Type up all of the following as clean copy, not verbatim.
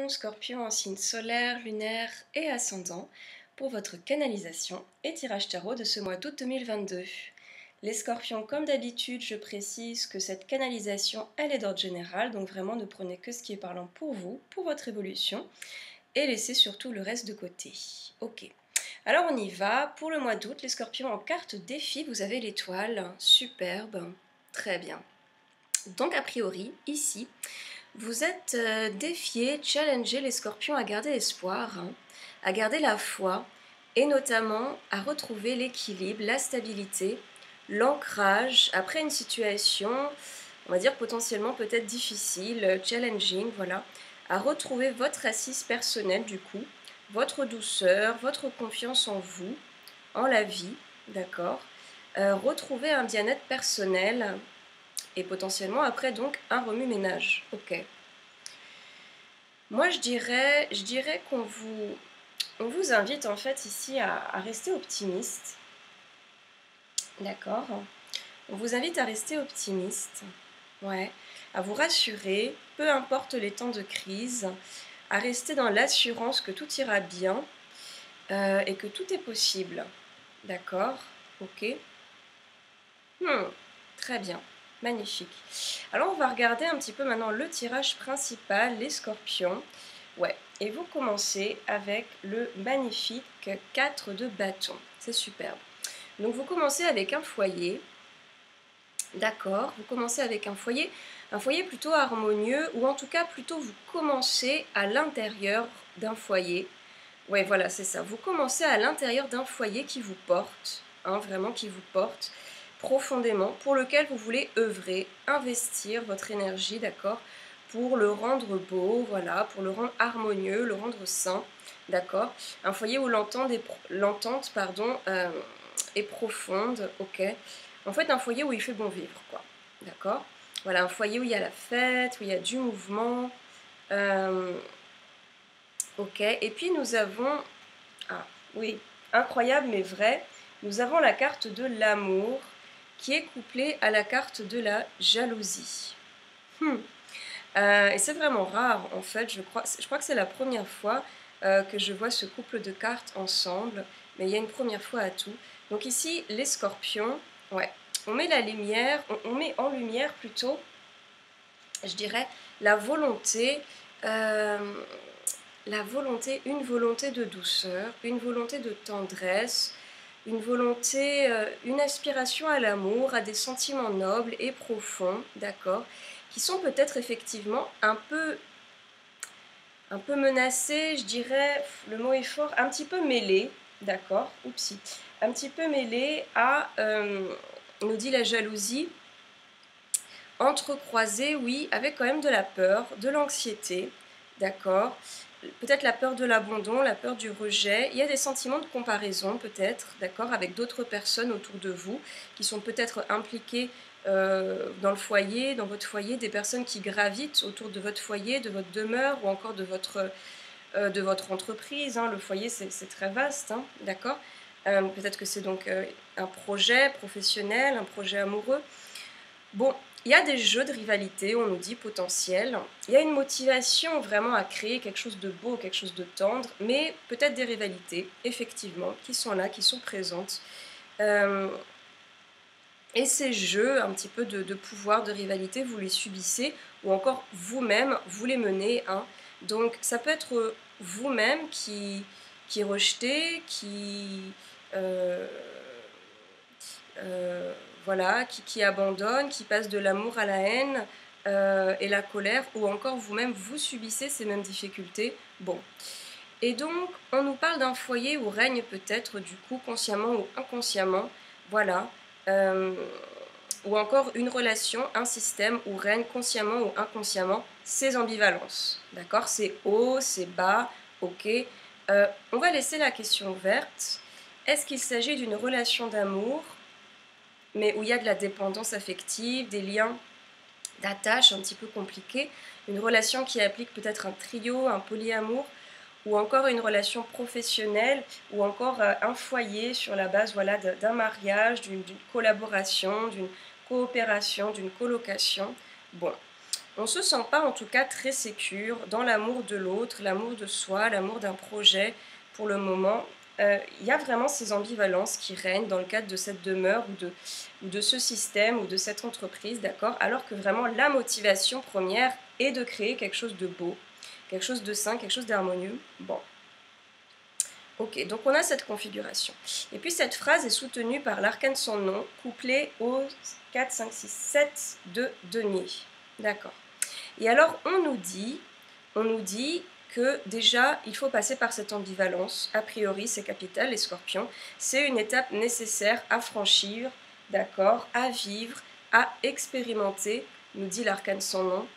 Scorpion en signe solaire, lunaire et ascendant pour votre canalisation et tirage tarot de ce mois d'août 2022. Les Scorpions, comme d'habitude, je précise que cette canalisation, elle est d'ordre général, donc vraiment ne prenez que ce qui est parlant pour vous, pour votre évolution, et laissez surtout le reste de côté. Ok. Alors on y va. Pour le mois d'août, les Scorpions en carte défi, vous avez l'étoile, superbe, très bien. Donc a priori, ici, vous êtes défiés, challengés les Scorpions à garder espoir, à garder la foi et notamment à retrouver l'équilibre, la stabilité, l'ancrage après une situation, on va dire potentiellement peut-être difficile, challenging, voilà, à retrouver votre assise personnelle du coup, votre douceur, votre confiance en vous, en la vie, d'accord, retrouver un bien-être personnel et potentiellement après donc un remue-ménage, ok. Moi, je dirais on vous invite en fait ici à rester optimiste, d'accord? On vous invite à rester optimiste, ouais, à vous rassurer, peu importe les temps de crise, à rester dans l'assurance que tout ira bien et que tout est possible, d'accord? Ok. Très bien, magnifique. Alors on va regarder un petit peu maintenant le tirage principal, les Scorpions. Ouais, et vous commencez avec le magnifique 4 de bâton. C'est superbe. Donc vous commencez avec un foyer. D'accord, vous commencez avec un foyer plutôt harmonieux, ou en tout cas plutôt vous commencez à l'intérieur d'un foyer. Ouais, voilà, c'est ça. Vous commencez à l'intérieur d'un foyer qui vous porte, hein, vraiment qui vous porte profondément, pour lequel vous voulez œuvrer, investir votre énergie, d'accord, pour le rendre beau, voilà, pour le rendre harmonieux, le rendre sain, d'accord. Un foyer où l'entente est profonde, ok. En fait, un foyer où il fait bon vivre, quoi, d'accord. Voilà, un foyer où il y a la fête, où il y a du mouvement. Ok, et puis nous avons, ah oui, incroyable mais vrai, nous avons la carte de l'amour qui est couplée à la carte de la jalousie. Et c'est vraiment rare en fait, je crois que c'est la première fois que je vois ce couple de cartes ensemble, mais il y a une première fois à tout. Donc ici, les Scorpions, ouais, on met la lumière, on met en lumière plutôt, je dirais, la volonté, euh, une volonté de douceur, une volonté de tendresse, une volonté, une aspiration à l'amour, à des sentiments nobles et profonds, d'accord, qui sont peut-être effectivement un peu menacés, je dirais, le mot est fort, un petit peu mêlés, d'accord, oupsie, un petit peu mêlés à, nous dit la jalousie, entrecroisés, oui, avec quand même de la peur, de l'anxiété, d'accord, peut-être la peur de l'abandon, la peur du rejet. Il y a des sentiments de comparaison peut-être, d'accord, avec d'autres personnes autour de vous qui sont peut-être impliquées dans le foyer, dans votre foyer, des personnes qui gravitent autour de votre foyer, de votre demeure ou encore de votre entreprise. Hein. Le foyer, c'est très vaste, hein, d'accord. Peut-être que c'est donc un projet professionnel, un projet amoureux. Bon, il y a des jeux de rivalité, on nous dit potentiels. Il y a une motivation vraiment à créer quelque chose de beau, quelque chose de tendre, mais peut-être des rivalités, effectivement, qui sont là, qui sont présentes. Et ces jeux, un petit peu de pouvoir, de rivalité, vous les subissez, ou encore vous-même, vous les menez. Hein. Donc ça peut être vous-même qui rejetez, euh, euh, voilà, qui abandonne, qui passe de l'amour à la haine et la colère, ou encore vous-même, vous subissez ces mêmes difficultés. Bon. Et donc, on nous parle d'un foyer où règne peut-être, du coup, consciemment ou inconsciemment, voilà, ou encore une relation, un système où règne consciemment ou inconsciemment ces ambivalences. D'accord? C'est haut, c'est bas, ok. On va laisser la question ouverte. Est-ce qu'il s'agit d'une relation d'amour mais où il y a de la dépendance affective, des liens d'attache un petit peu compliqués, une relation qui applique peut-être un trio, un polyamour, ou encore une relation professionnelle, ou encore un foyer sur la base voilà, d'un mariage, d'une collaboration, d'une coopération, d'une colocation. Bon, on ne se sent pas en tout cas très sécure dans l'amour de l'autre, l'amour de soi, l'amour d'un projet pour le moment. Il y a vraiment ces ambivalences qui règnent dans le cadre de cette demeure ou de ce système ou de cette entreprise, d'accord? Alors que vraiment la motivation première est de créer quelque chose de beau, quelque chose de sain, quelque chose d'harmonieux. Bon, ok, donc on a cette configuration. Et puis cette phrase est soutenue par l'arcane de son nom, couplé aux 4, 5, 6, 7 de denier. D'accord. Et alors on nous dit que déjà il faut passer par cette ambivalence. A priori c'est capital les scorpions. C'est une étape nécessaire à franchir, d'accord, à vivre, à expérimenter, nous dit l'arcane sans nom.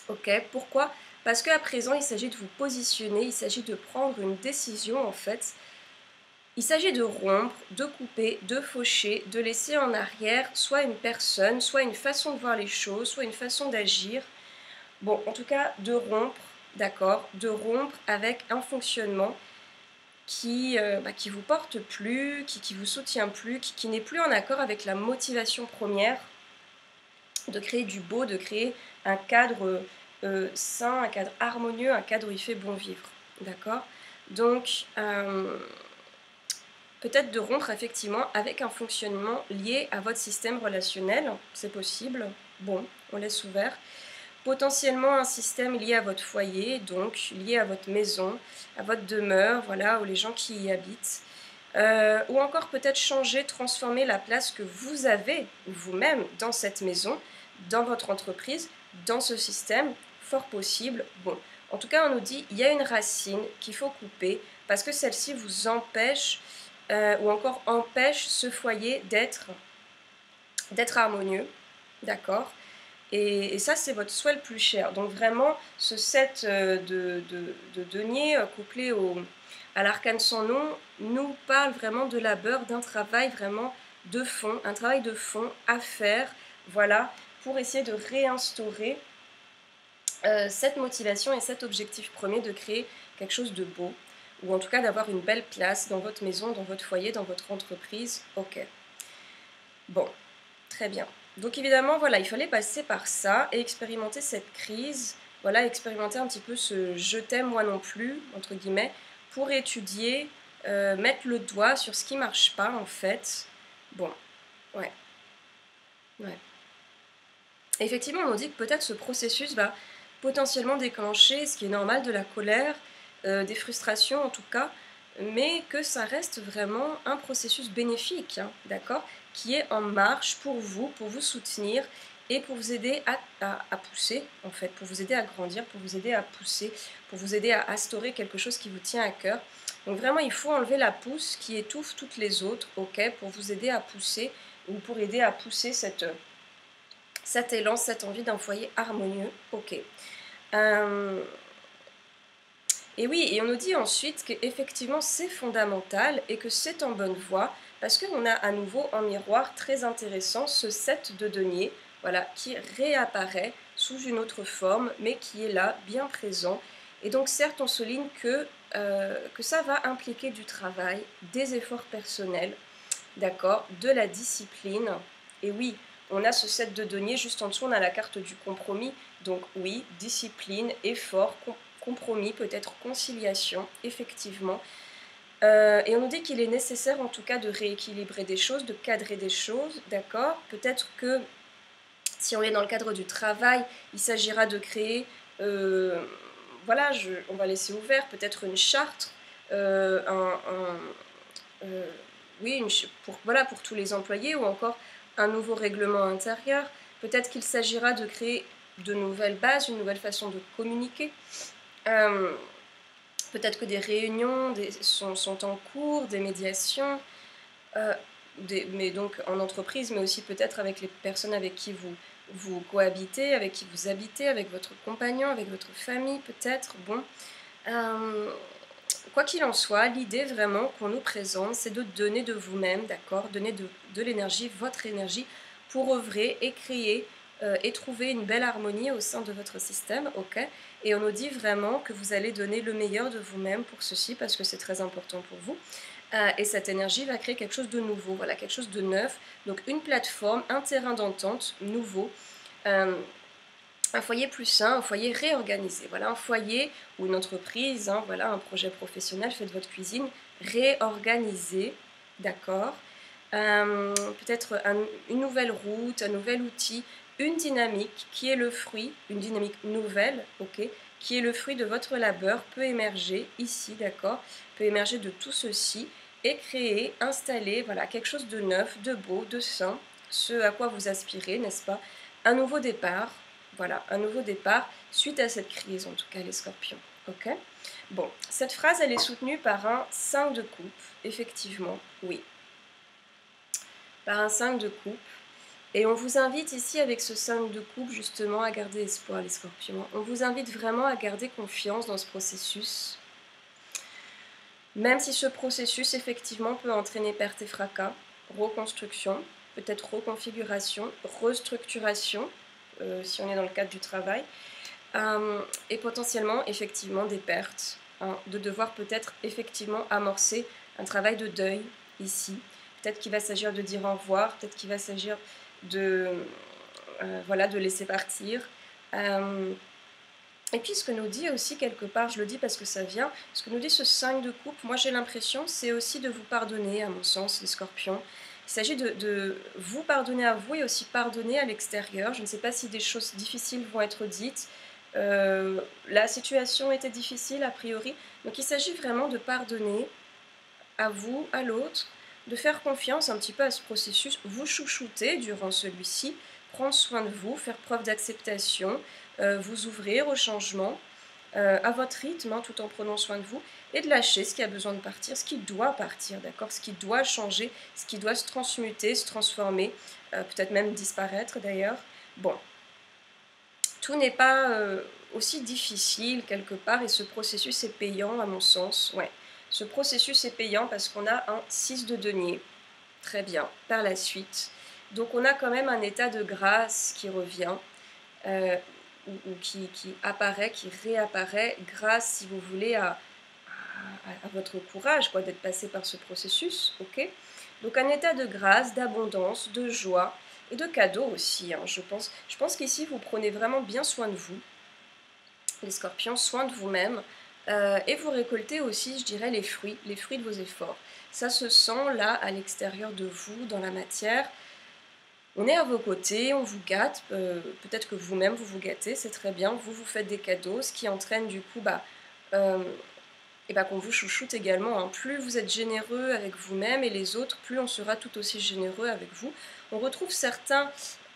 Ok, pourquoi? Parce qu'à présent il s'agit de vous positionner, il s'agit de prendre une décision en fait. Il s'agit de rompre, de couper, de faucher, de laisser en arrière soit une personne, soit une façon de voir les choses, soit une façon d'agir. Bon, en tout cas, de rompre, d'accord, de rompre avec un fonctionnement qui vous porte plus, qui vous soutient plus, qui n'est plus en accord avec la motivation première de créer du beau, de créer un cadre sain, un cadre harmonieux, un cadre où il fait bon vivre, d'accord. Donc, peut-être de rompre effectivement avec un fonctionnement lié à votre système relationnel, c'est possible, bon, on laisse ouvert. Potentiellement un système lié à votre foyer, donc lié à votre maison, à votre demeure, voilà, ou les gens qui y habitent. Ou encore peut-être changer, transformer la place que vous avez vous-même dans cette maison, dans votre entreprise, dans ce système, fort possible. Bon, en tout cas, on nous dit il y a une racine qu'il faut couper parce que celle-ci vous empêche ou encore empêche ce foyer d'être harmonieux, d'accord. Et ça, c'est votre souhait le plus cher. Donc vraiment, ce set de denier couplé à l'arcane sans nom nous parle vraiment de labeur, d'un travail vraiment de fond, un travail de fond à faire, voilà, pour essayer de réinstaurer cette motivation et cet objectif premier de créer quelque chose de beau, ou en tout cas d'avoir une belle place dans votre maison, dans votre foyer, dans votre entreprise. Ok. Bon, très bien. Donc évidemment, voilà, il fallait passer par ça et expérimenter cette crise, voilà, expérimenter un petit peu ce «je t'aime, moi non plus», entre guillemets, pour étudier, mettre le doigt sur ce qui marche pas en fait. Bon, ouais, ouais. Et effectivement, on nous dit que peut-être ce processus va potentiellement déclencher, ce qui est normal, de la colère, des frustrations en tout cas, mais que ça reste vraiment un processus bénéfique, hein, d'accord, qui est en marche pour vous soutenir et pour vous aider à pousser, en fait, pour vous aider à grandir, pour vous aider à pousser, pour vous aider à instaurer quelque chose qui vous tient à cœur. Donc vraiment, il faut enlever la pousse qui étouffe toutes les autres, ok, pour vous aider à pousser ou pour aider à pousser cet élan, cette envie d'un foyer harmonieux, ok. Et oui, et on nous dit ensuite qu'effectivement c'est fondamental et que c'est en bonne voie parce qu'on a à nouveau en miroir très intéressant ce 7 de denier, voilà, qui réapparaît sous une autre forme mais qui est là, bien présent. Et donc certes on souligne que ça va impliquer du travail, des efforts personnels, d'accord, de la discipline. Et oui, on a ce 7 de denier, juste en dessous on a la carte du compromis. Donc oui, discipline, effort, compromis, peut-être conciliation, effectivement. Et on nous dit qu'il est nécessaire en tout cas de rééquilibrer des choses, de cadrer des choses, d'accord. Peut-être que si on est dans le cadre du travail, il s'agira de créer, voilà, on va laisser ouvert, peut-être une charte, euh, oui, voilà, pour tous les employés, ou encore un nouveau règlement intérieur. Peut-être qu'il s'agira de créer de nouvelles bases, une nouvelle façon de communiquer. Peut-être que des réunions sont en cours, des médiations, mais donc en entreprise, mais aussi peut-être avec les personnes avec qui vous cohabitez, avec qui vous habitez, avec votre compagnon, avec votre famille peut-être. Bon, quoi qu'il en soit, l'idée vraiment qu'on nous présente, c'est de donner de vous-même, d'accord, donner de l'énergie, votre énergie, pour œuvrer et créer et trouver une belle harmonie au sein de votre système, ok. Et on nous dit vraiment que vous allez donner le meilleur de vous-même pour ceci, parce que c'est très important pour vous. Et cette énergie va créer quelque chose de nouveau, voilà, quelque chose de neuf. Donc une plateforme, un terrain d'entente nouveau. un foyer plus sain, un foyer réorganisé. Voilà, un foyer ou une entreprise, hein, voilà, un projet professionnel, faites votre cuisine, réorganisé, d'accord. Peut-être une nouvelle route, un nouvel outil, une dynamique qui est le fruit, une dynamique nouvelle, ok, qui est le fruit de votre labeur, peut émerger ici, d'accord, peut émerger de tout ceci et créer, installer, voilà, quelque chose de neuf, de beau, de sain, ce à quoi vous aspirez, n'est-ce pas? Un nouveau départ, voilà, un nouveau départ suite à cette crise, en tout cas les scorpions. Ok. Bon, cette phrase, elle est soutenue par un 5 de coupe, effectivement, oui. Par un 5 de coupe. Et on vous invite ici, avec ce 5 de coupe, justement, à garder espoir, les scorpions. On vous invite vraiment à garder confiance dans ce processus. Même si ce processus, effectivement, peut entraîner perte et fracas, reconstruction, peut-être reconfiguration, restructuration, si on est dans le cadre du travail, et potentiellement, effectivement, des pertes, hein, de devoir peut-être, effectivement, amorcer un travail de deuil, ici. Peut-être qu'il va s'agir de dire au revoir, peut-être qu'il va s'agir de, voilà, de laisser partir. Et puis ce que nous dit aussi quelque part, je le dis parce que ça vient, ce que nous dit ce 5 de coupe, moi j'ai l'impression, c'est aussi de vous pardonner, à mon sens, les scorpions. Il s'agit de vous pardonner à vous et aussi pardonner à l'extérieur. Je ne sais pas si des choses difficiles vont être dites. La situation était difficile a priori. Donc il s'agit vraiment de pardonner à vous, à l'autre, de faire confiance un petit peu à ce processus, vous chouchouter durant celui-ci, prendre soin de vous, faire preuve d'acceptation, vous ouvrir au changement, à votre rythme, hein, tout en prenant soin de vous, et de lâcher ce qui a besoin de partir, ce qui doit partir, d'accord, ce qui doit changer, ce qui doit se transmuter, se transformer, peut-être même disparaître d'ailleurs. Bon, tout n'est pas aussi difficile quelque part, et ce processus est payant à mon sens, ouais. Ce processus est payant parce qu'on a un 6 de denier. Très bien, par la suite. Donc on a quand même un état de grâce qui revient, ou qui apparaît, qui réapparaît grâce, si vous voulez, à votre courage, quoi, d'être passé par ce processus, ok. Donc un état de grâce, d'abondance, de joie et de cadeaux aussi, hein, je pense. Je pense qu'ici, vous prenez vraiment bien soin de vous, les scorpions, soin de vous-même, et vous récoltez aussi, je dirais, les fruits de vos efforts. Ça se sent là, à l'extérieur de vous, dans la matière. On est à vos côtés, on vous gâte, peut-être que vous-même vous vous gâtez, c'est très bien, vous vous faites des cadeaux, ce qui entraîne du coup et qu'on vous chouchoute également, hein. Plus vous êtes généreux avec vous-même et les autres, plus on sera tout aussi généreux avec vous. On retrouve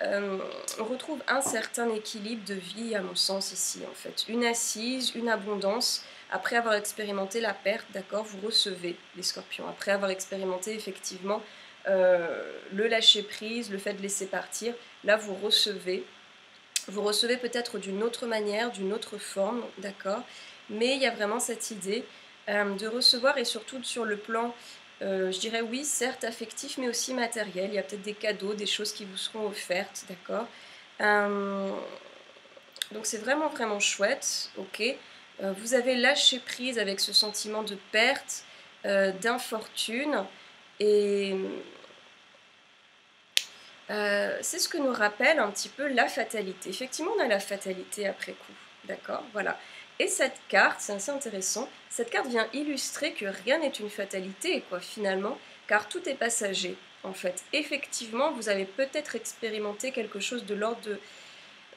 on retrouve un certain équilibre de vie, à mon sens, ici, en fait. Une assise, une abondance. Après avoir expérimenté la perte, d'accord, vous recevez les scorpions. Après avoir expérimenté, effectivement, le lâcher-prise, le fait de laisser partir, là, vous recevez. Vous recevez peut-être d'une autre manière, d'une autre forme, d'accord, mais il y a vraiment cette idée de recevoir, et surtout sur le plan, je dirais oui, certes affectif, mais aussi matériel. Il y a peut-être des cadeaux, des choses qui vous seront offertes, d'accord. Euh, donc c'est vraiment vraiment chouette, ok. Vous avez lâché prise avec ce sentiment de perte, d'infortune, et c'est ce que nous rappelle un petit peu la fatalité. Effectivement, on a la fatalité après coup, d'accord, voilà. Et cette carte, c'est assez intéressant, cette carte vient illustrer que rien n'est une fatalité, quoi, finalement, car tout est passager, en fait. Effectivement, vous avez peut-être expérimenté quelque chose de l'ordre de,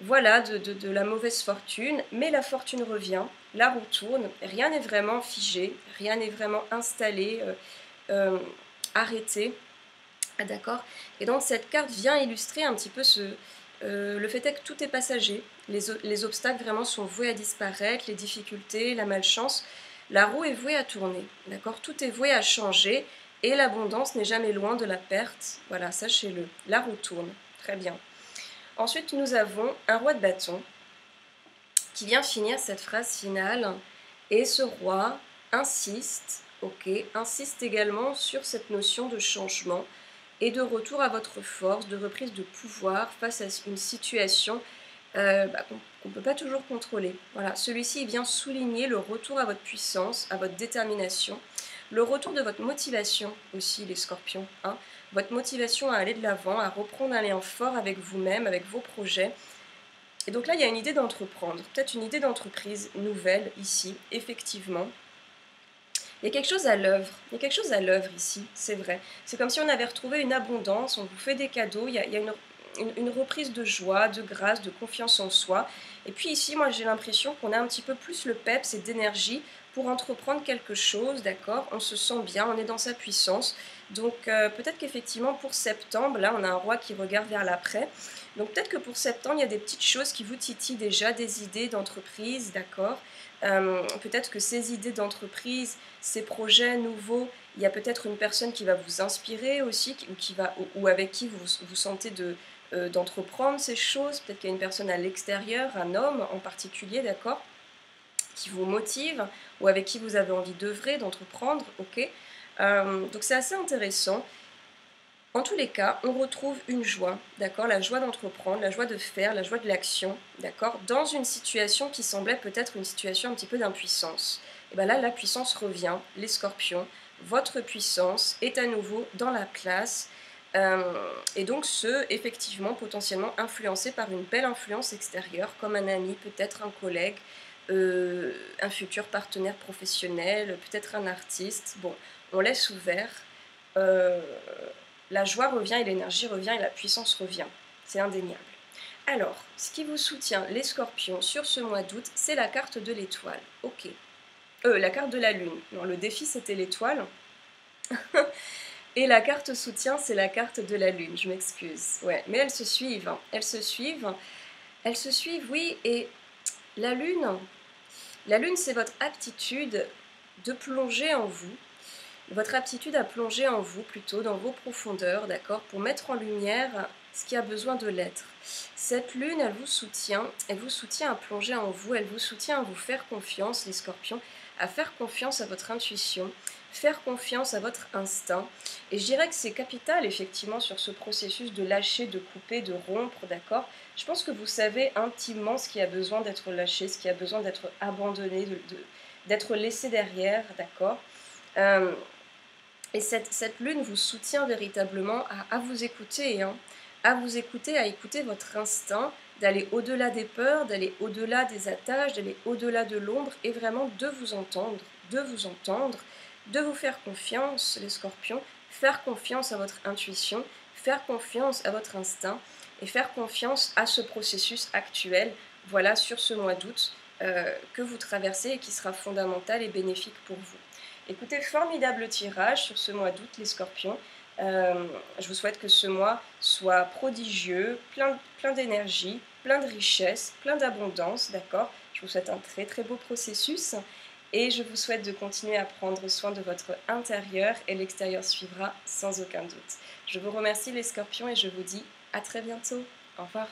voilà, de la mauvaise fortune, mais la fortune revient, la roue tourne, rien n'est vraiment figé, rien n'est vraiment installé, arrêté. Ah, d'accord. Et donc cette carte vient illustrer un petit peu le fait est que tout est passager. Les obstacles vraiment sont voués à disparaître, les difficultés, la malchance. La roue est vouée à tourner, d'accord. Tout est voué à changer et l'abondance n'est jamais loin de la perte. Voilà, sachez-le. La roue tourne. Très bien. Ensuite, nous avons un roi de bâton qui vient finir cette phrase finale. Et ce roi insiste, ok, insiste également sur cette notion de changement et de retour à votre force, de reprise de pouvoir face à une situation qu'on ne peut pas toujours contrôler. Voilà, celui-ci vient souligner le retour à votre puissance, à votre détermination, le retour de votre motivation aussi, les scorpions, hein, votre motivation à aller de l'avant, à reprendre un lien fort avec vous-même, avec vos projets, Et donc là, il y a une idée d'entreprendre, peut-être une idée d'entreprise nouvelle ici, effectivement. Il y a quelque chose à l'œuvre, il y a quelque chose à l'œuvre ici, c'est vrai. C'est comme si on avait retrouvé une abondance, on vous fait des cadeaux, il y a une reprise de joie, de grâce, de confiance en soi. Et puis ici, moi j'ai l'impression qu'on a un petit peu plus le peps et d'énergie pour entreprendre quelque chose, d'accord? On se sent bien, on est dans sa puissance. Donc peut-être qu'effectivement pour septembre, là on a un roi qui regarde vers l'après. Donc peut-être que pour septembre, il y a des petites choses qui vous titillent déjà, des idées d'entreprise, d'accord? Peut-être que ces idées d'entreprise, ces projets nouveaux, il y a peut-être une personne qui va vous inspirer aussi, ou avec qui vous sentez d'entreprendre ces choses. Peut-être qu'il y a une personne à l'extérieur, un homme en particulier, d'accord, qui vous motive, ou avec qui vous avez envie d'œuvrer, d'entreprendre, ok. Donc c'est assez intéressant. En tous les cas, on retrouve une joie, d'accord, la joie d'entreprendre, la joie de faire, la joie de l'action, d'accord, dans une situation qui semblait peut-être une situation un petit peu d'impuissance. Et bien là, la puissance revient, les scorpions, votre puissance est à nouveau dans la place, et donc effectivement, potentiellement influencé par une belle influence extérieure, comme un ami, peut-être un collègue, un futur partenaire professionnel, peut-être un artiste. Bon, on laisse ouvert. Euh, la joie revient et l'énergie revient et la puissance revient. C'est indéniable. Alors, ce qui vous soutient, les scorpions, sur ce mois d'août, c'est la carte de l'étoile. Ok. La carte de la lune. Non, le défi, c'était l'étoile. Et la carte soutien, c'est la carte de la lune. Je m'excuse. Ouais, mais elles se suivent. Hein. Elles se suivent. Elles se suivent, oui. Et la lune, c'est votre aptitude de plonger en vous, votre aptitude à plonger en vous, plutôt dans vos profondeurs, d'accord, pour mettre en lumière ce qui a besoin de l'être. Cette lune, elle vous soutient à plonger en vous, elle vous soutient à vous faire confiance, les scorpions, à faire confiance à votre intuition, faire confiance à votre instinct. Et je dirais que c'est capital, effectivement, sur ce processus de lâcher, de couper, de rompre, d'accord. Je pense que vous savez intimement ce qui a besoin d'être lâché, ce qui a besoin d'être abandonné, d'être laissé derrière, d'accord. Et cette lune vous soutient véritablement à vous écouter, hein, à vous écouter, à écouter votre instinct, d'aller au-delà des peurs, d'aller au-delà des attaches, d'aller au-delà de l'ombre et vraiment de vous entendre, de vous entendre, de vous faire confiance, les scorpions, faire confiance à votre intuition, faire confiance à votre instinct et faire confiance à ce processus actuel, voilà, sur ce mois d'août que vous traversez et qui sera fondamental et bénéfique pour vous. Écoutez, formidable tirage sur ce mois d'août, les scorpions. Je vous souhaite que ce mois soit prodigieux, plein d'énergie, plein de richesse, plein d'abondance, d'accord. Je vous souhaite un très très beau processus et je vous souhaite de continuer à prendre soin de votre intérieur et l'extérieur suivra sans aucun doute. Je vous remercie les scorpions et je vous dis à très bientôt. Au revoir.